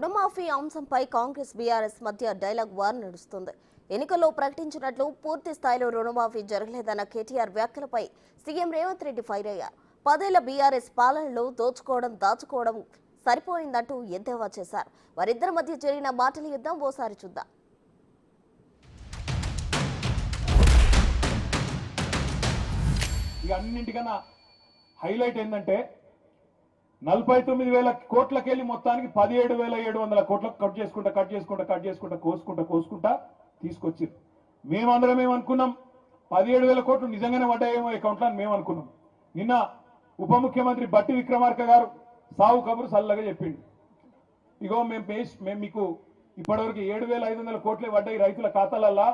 రుణమాఫీ అంశంపై కాంగ్రెస్ బీఆర్ఎస్ మధ్య డైలాగ్ వార్ నడుస్తుంది. ఎన్నికల్లో ప్రకటించినట్లు పూర్తి స్థాయిలో రుణమాఫీ జరగలేదన్న కేటీఆర్ వ్యాఖ్యలపై సీఎం రేవంత్ రెడ్డి ఫైర్ అయ్యారు. 10 ఏళ్ల బీఆర్ఎస్ పాలనలో దోచుకోవడం దాచుకోవడం సరిపోయిందంటూ ఎద్దేవా చేశారు. వారిద్దరి మధ్య జరిగిన మాటల యుద్ధం ఓసారి చూద్దాం. అన్నింటికన్నా హైలైట్ ఏంటంటే 49,000 కోట్లకెళ్ళి మొత్తానికి 17,700 కోట్లకు కోసుకుంటా తీసుకొచ్చారు. మేమందరం ఏమనుకున్నాం, 17,000 కోట్లు నిజంగానే పడ్డాయేమో అకౌంట్లో అని మేము అనుకున్నాం. నిన్న ఉప ముఖ్యమంత్రి బట్టి విక్రమార్క గారు సావు కబురు సల్లగా చెప్పిండు. ఇగో మేము మీకు ఇప్పటివరకు 7,500 కోట్లే పడ్డాయి రైతుల ఖాతాలల్లా,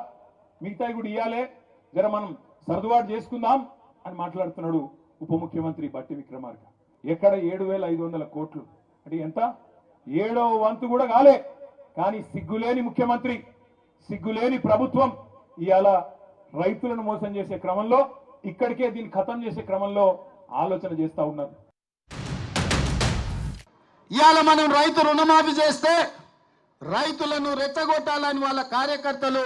మిగతాయి కూడా ఇవ్వాలే, జర మనం సర్దుబాటు చేసుకుందాం అని మాట్లాడుతున్నాడు ఉప ముఖ్యమంత్రి బట్టి విక్రమార్క. ఎక్కడ 7,500 కోట్లు అంటే ఎంత? 7వ వంతు కూడా కాలే. కానీ సిగ్గులేని ముఖ్యమంత్రి, సిగ్గులేని ప్రభుత్వం ఇవాళ రైతులను మోసం చేసే క్రమంలో, ఇక్కడికే దీన్ని ఖతం చేసే క్రమంలో ఆలోచన చేస్తా ఉన్నారు. ఇవాళ మనం రైతు రుణమాఫీ చేస్తే రైతులను రెచ్చగొట్టాలని వాళ్ళ కార్యకర్తలు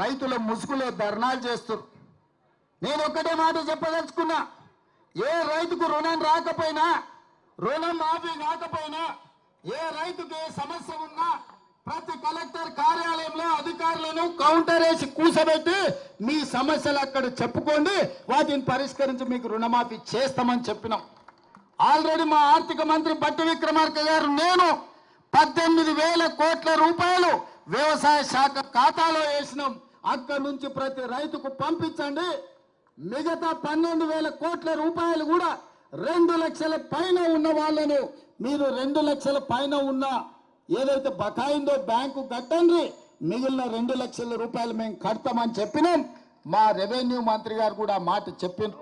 రైతుల ముసుగులో ధర్నాలు చేస్తారు. నేను ఒక్కటే మాట చెప్పదలుచుకున్నా, ఏ రైతుకు రుణం రాకపోయినా, రుణం మాఫీ కాకపోయినా, ఏ రైతుకు ఏ సమస్య ఉన్నా ప్రతి కలెక్టర్ కార్యాలయంలో అధికారులను కౌంటర్ వేసి కూర్చోబెట్టి మీ సమస్యలు అక్కడ చెప్పుకోండి, వాటిని పరిష్కరించి మీకు రుణమాఫీ చేస్తామని చెప్పినాం. ఆల్రెడీ మా ఆర్థిక మంత్రి బట్టి విక్రమార్క గారు నేను 18,000 కోట్ల రూపాయలు వ్యవసాయ శాఖ ఖాతాలో వేసినాం. అక్కడి నుంచి ప్రతి రైతుకు పంపించండి. మిగతా 12,000 కోట్ల రూపాయలు కూడా 2 లక్షల పైన ఉన్న వాళ్ళను మీరు 2 లక్షల పైన ఉన్న ఏదైతే బకాయిందో బ్యాంకు కట్టండి, మిగిలిన 2 లక్షల రూపాయలు మేము కడతామని చెప్పినాం. మా రెవెన్యూ మంత్రి గారు కూడా మాట చెప్పినారు.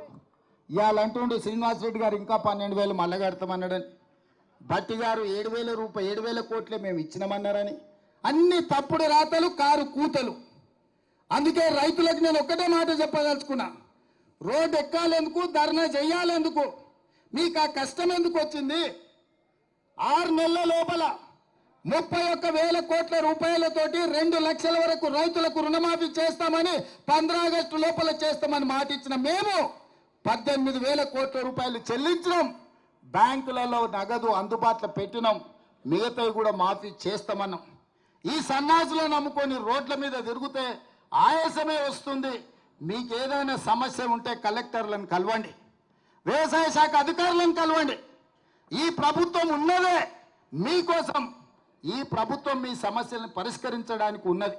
ఇవాళ అంటుండే శ్రీనివాసరెడ్డి గారు ఇంకా 12,000 మళ్ళా కడతామన్నాడని, బట్టి గారు 7,000 కోట్లే మేము ఇచ్చినామన్నారని. అన్ని తప్పుడు రాతలు, కారు కూతలు. అందుకే రైతులకు నేను ఒక్కటే మాట చెప్పదలుచుకున్నా, రోడ్డు ఎక్కాలెందుకు, ధర్నా చెయ్యాలెందుకు, మీకు ఆ కష్టం ఎందుకు వచ్చింది? 6 నెలల లోపల 31,000 కోట్ల రూపాయలతోటి 2 లక్షల వరకు రైతులకు రుణమాఫీ చేస్తామని 15 ఆగస్టు లోపల చేస్తామని మాట ఇచ్చిన మేము 18,000 కోట్ల రూపాయలు చెల్లించినాం. బ్యాంకులలో నగదు అందుబాటులో పెట్టినాం. మిగతావి కూడా మాఫీ చేస్తామన్నాం. ఈ సన్నాసులను నమ్ముకొని రోడ్ల మీద తిరిగితే ఆయాసమే వస్తుంది. మీకు ఏదైనా సమస్య ఉంటే కలెక్టర్లను కలవండి, వ్యవసాయ శాఖ అధికారులను కలవండి. ఈ ప్రభుత్వం ఉన్నదే మీకోసం. ఈ ప్రభుత్వం మీ సమస్యలను పరిష్కరించడానికి ఉన్నది.